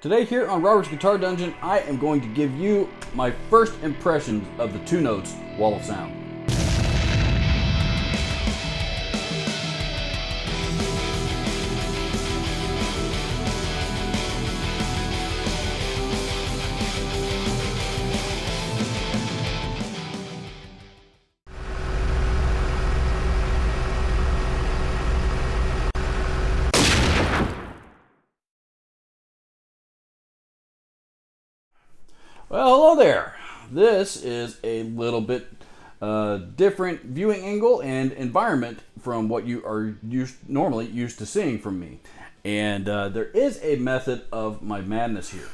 Today here on Robert's Guitar Dungeon, I am going to give you my first impressions of the Two Notes Wall of Sound. Well, hello there. This is a little bit different viewing angle and environment from what you are normally used to seeing from me. And there is a method of my madness here.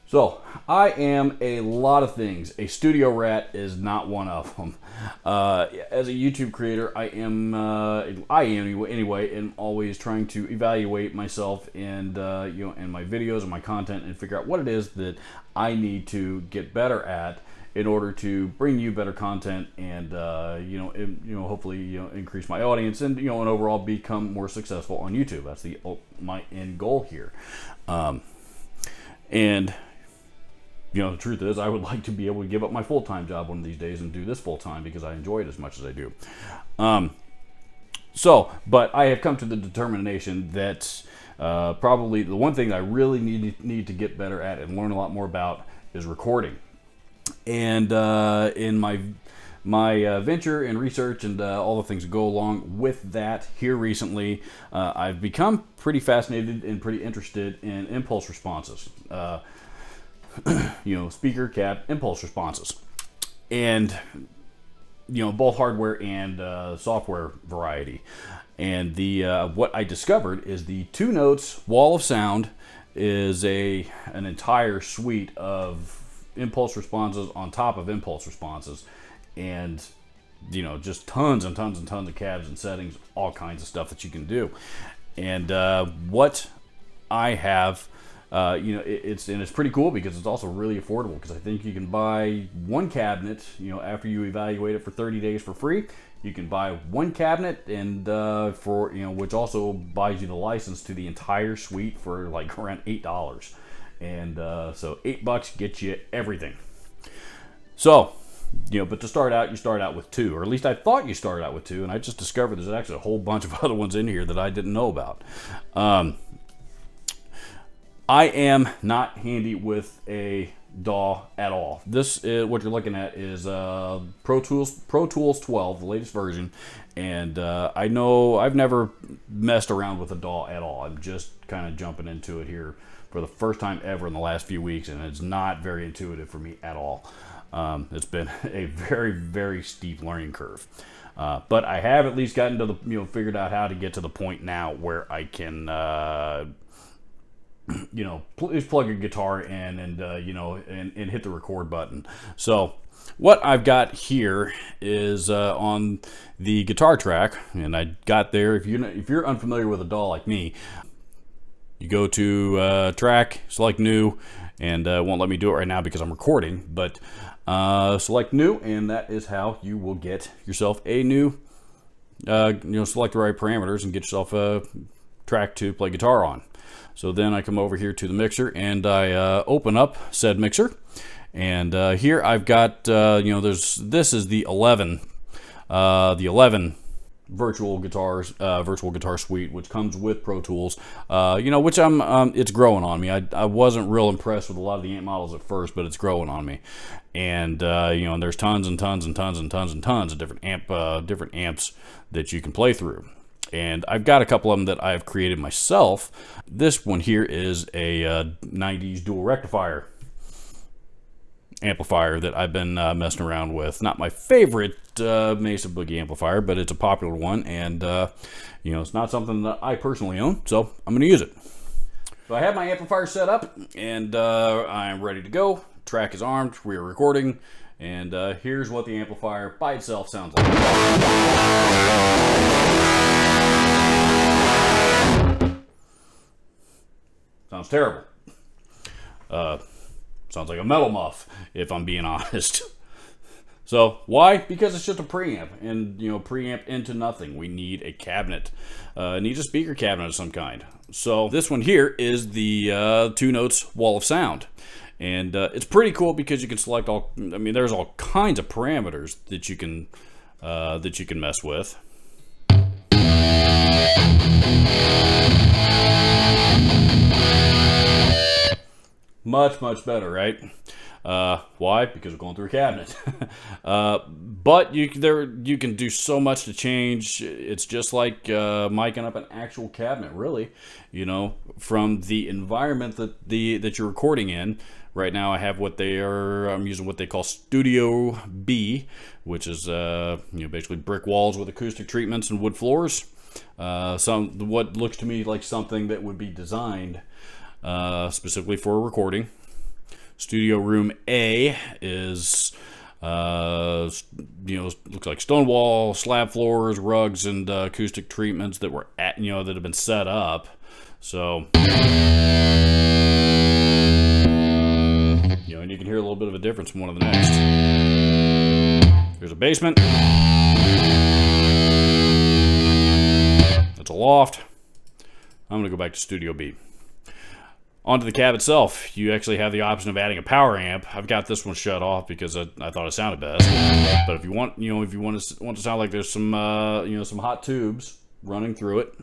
So, I am a lot of things. A studio rat is not one of them. As a YouTube creator, I am anyway, and always trying to evaluate myself and and my videos and my content and figure out what it is that I need to get better at in order to bring you better content and hopefully increase my audience and and overall become more successful on YouTube. That's my end goal here. The truth is, I would like to be able to give up my full-time job one of these days and do this full-time because I enjoy it as much as I do. But I have come to the determination that probably the one thing that I really need to get better at and learn a lot more about is recording. And in my venture and research and all the things that go along with that here recently, I've become pretty fascinated and pretty interested in impulse responses. Speaker cap impulse responses, and both hardware and software variety. And the what I discovered is the Two Notes Wall of Sound is an entire suite of impulse responses on top of impulse responses, and just tons and tons and tons of cabs and settings, all kinds of stuff that you can do. And what I have, it's pretty cool because it's also really affordable, because I think you can buy one cabinet, after you evaluate it for 30 days for free. You can buy one cabinet and which also buys you the license to the entire suite for like around $8. And so $8 gets you everything. So, but to start out, you start out with two, or at least I thought you started out with two, and I just discovered there's actually a whole bunch of other ones in here that I didn't know about. I am not handy with a DAW at all. This is what you're looking at is Pro Tools 12, the latest version, and I know I've never messed around with a DAW at all. I'm just kind of jumping into it here for the first time ever in the last few weeks, and it's not very intuitive for me at all. It's been a very, very steep learning curve. But I have at least gotten to the, figured out how to get to the point now where I can just plug a guitar in and hit the record button. So what I've got here is on the guitar track, and I got there. If you're unfamiliar with a DAW like me, you go to track, select new, and it won't let me do it right now because I'm recording, but select new, and that is how you will get yourself a new select the right parameters and get yourself a track to play guitar on. So then I come over here to the mixer and I open up said mixer, and here I've got this is the 11 virtual guitar suite, which comes with Pro Tools, which it's growing on me. I wasn't real impressed with a lot of the amp models at first, but it's growing on me. And and there's tons and tons and tons and tons and tons of different amps that you can play through. And I've got a couple of them that I've created myself. This one here is a 90s dual rectifier amplifier that I've been messing around with. Not my favorite Mesa Boogie amplifier, but it's a popular one, and it's not something that I personally own, so I'm going to use it. So I have my amplifier set up, and I'm ready to go. Track is armed, we are recording, and here's what the amplifier by itself sounds like. Sounds terrible. Sounds like a metal muff, if I'm being honest. So why? Because it's just a preamp, and preamp into nothing. We need a cabinet. Needs a speaker cabinet of some kind. So this one here is the 2 notes wall of sound, and it's pretty cool because you can select all. I mean, there's all kinds of parameters that you can mess with. Much better, right? Why? Because we're going through a cabinet. But you can do so much to change. It's just like micing up an actual cabinet, really. From the environment that you're recording in. Right now, I'm using what they call Studio B, which is basically brick walls with acoustic treatments and wood floors. What looks to me like something that would be designed specifically for recording. Studio Room A is, looks like stone wall, slab floors, rugs, and acoustic treatments that that have been set up. So, and you can hear a little bit of a difference from one to the next. Here's a basement. That's a loft. I'm going to go back to Studio B. Onto the cab itself, you actually have the option of adding a power amp. I've got this one shut off because I thought it sounded best. But if you want, if you want to sound like there's some, some hot tubes running through it.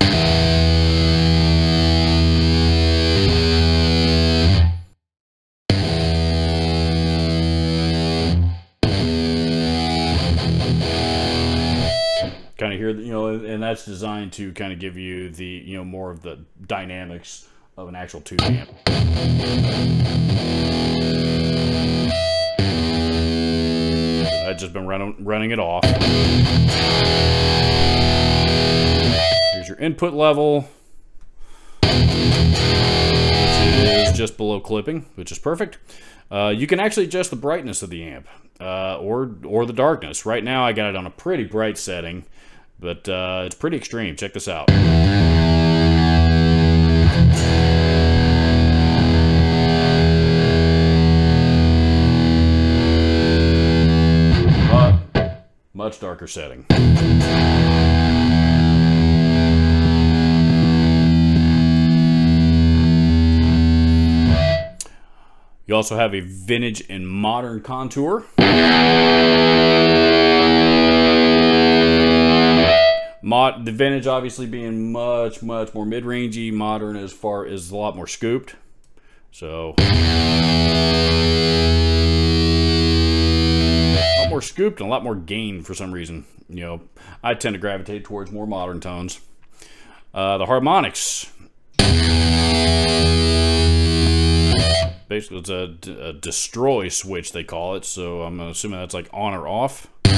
Kind of hear, and that's designed to kind of give you the, more of the dynamics of an actual tube amp. I've just been running it off. Here's your input level, which is just below clipping, which is perfect. You can actually adjust the brightness of the amp or the darkness. Right now I got it on a pretty bright setting, but it's pretty extreme. Check this out. Much darker setting. You also have a vintage and modern contour. The vintage obviously being much more mid-rangey, modern as far as a lot more scooped. So a lot more scooped and a lot more gain for some reason. I tend to gravitate towards more modern tones. The harmonics. Basically, it's a destroy switch, they call it. So I'm assuming that's like on or off. You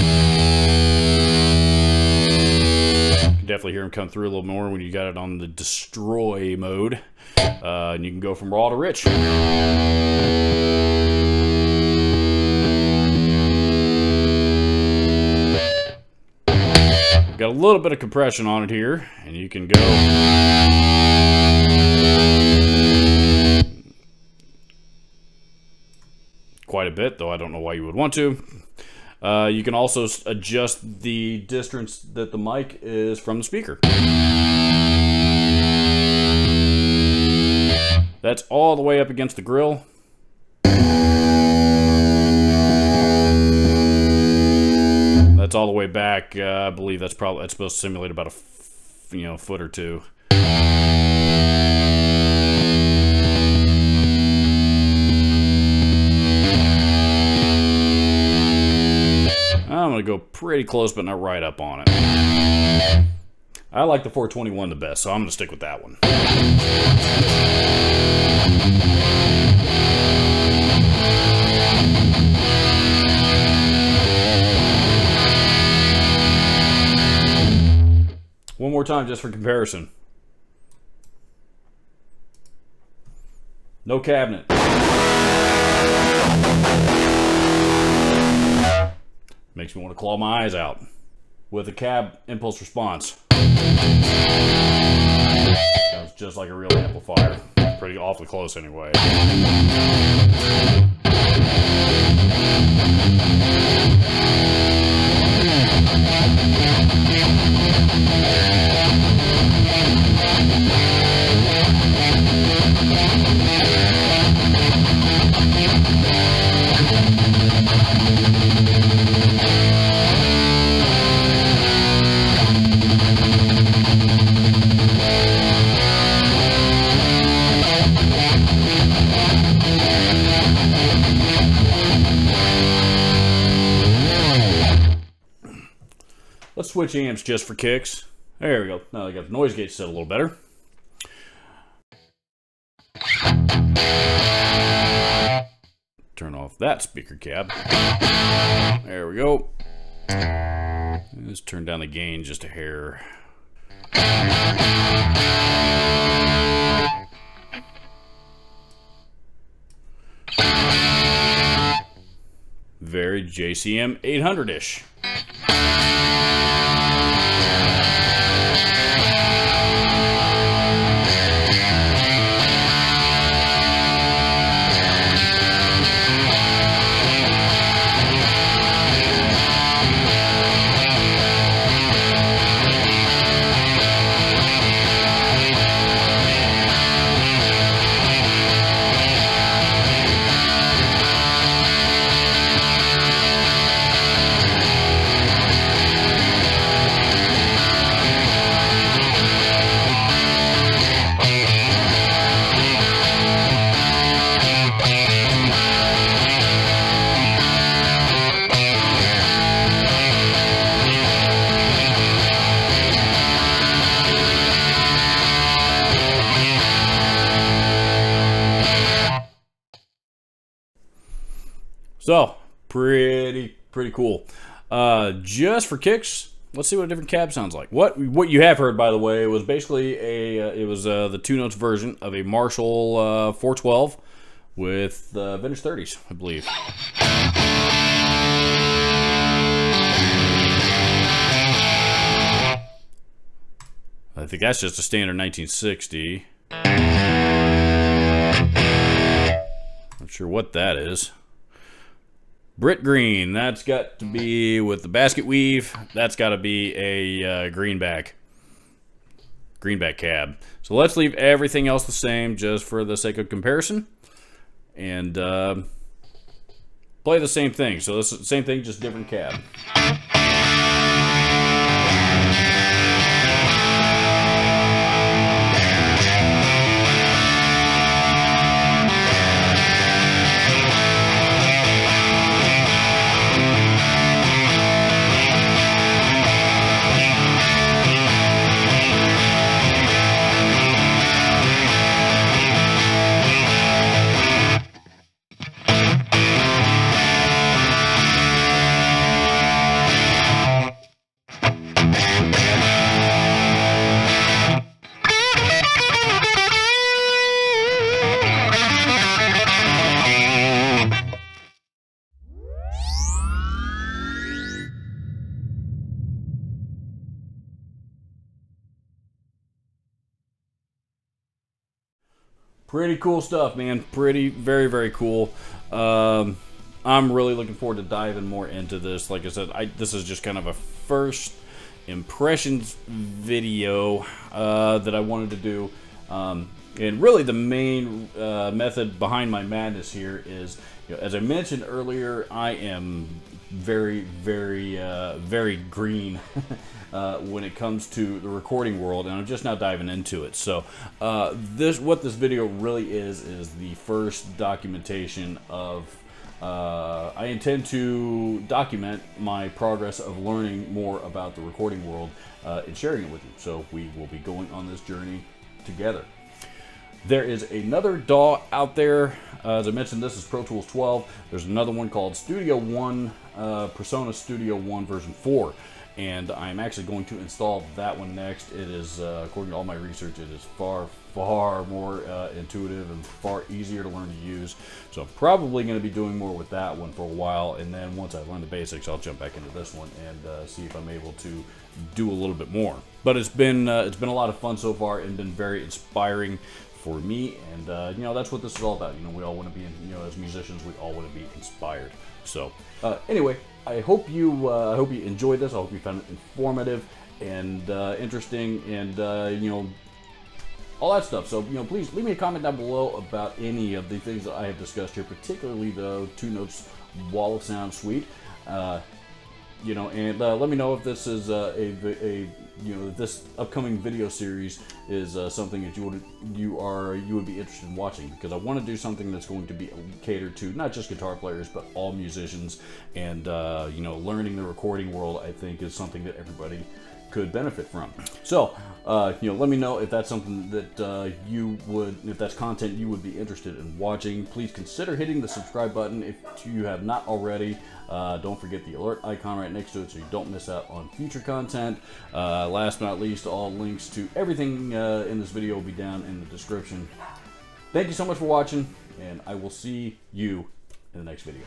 can definitely hear them come through a little more when you got it on the destroy mode. And you can go from raw to rich. Got a little bit of compression on it here, and you can go quite a bit, though I don't know why you would want to. You can also adjust the distance that the mic is from the speaker. That's all the way up against the grill. That's all the way back. I believe that's supposed to simulate about a foot or two. I'm going to go pretty close, but not right up on it. I like the 421 the best, so I'm going to stick with that one. One more time just for comparison. No cabinet. Makes me want to claw my eyes out. With a cab impulse response. Sounds just like a real amplifier. Pretty awfully close anyway. Let's switch amps just for kicks. There we go. Now I got the noise gate set a little better. Turn off that speaker cab. There we go. Let's turn down the gain just a hair. Very JCM 800-ish. So, pretty cool. Just for kicks, let's see what a different cab sounds like. What you have heard, by the way, was basically the 2 notes version of a Marshall 412 with vintage 30s, I believe. I think that's just a standard 1960. Not sure what that is. Britt green, that's got to be with the basket weave. That's got to be a greenback cab. So let's leave everything else the same just for the sake of comparison. And play the same thing. So this is the same thing, just different cab. Pretty cool stuff, man. Very cool. I'm really looking forward to diving more into this. Like I said, this is just kind of a first impressions video that I wanted to do. And really the main method behind my madness here is, as I mentioned earlier, I am very green when it comes to the recording world, and I'm just now diving into it. So what this video really is the first documentation of I intend to document my progress of learning more about the recording world and sharing it with you. So we will be going on this journey together. There is another DAW out there. As I mentioned, this is Pro Tools 12. There's another one called Studio One, Persona Studio One version 4. And I'm actually going to install that one next. It is, according to all my research, it is far more intuitive and far easier to learn to use. So I'm probably going to be doing more with that one for a while. And then once I learn the basics, I'll jump back into this one and see if I'm able to do a little bit more. But it's been a lot of fun so far and been very inspiring for me, and you know, that's what this is all about. You know, we all want to be, you know, as musicians, we all want to be inspired. So anyway, I hope you enjoyed this. I hope you found it informative and interesting, and you know, all that stuff. So, you know, please leave me a comment down below about any of the things that I have discussed here, particularly the 2 Notes Wall of Sound Suite. You know, and let me know if this is you know, this upcoming video series is something that you would be interested in watching, because I want to do something that's going to be catered to not just guitar players but all musicians, and you know, learning the recording world, I think, is something that everybody could benefit from. So you know, let me know if that's something that if that's content you would be interested in watching. Please consider hitting the subscribe button if you have not already. Don't forget the alert icon right next to it so you don't miss out on future content. Last but not least, all links to everything in this video will be down in the description. Thank you so much for watching, and I will see you in the next video.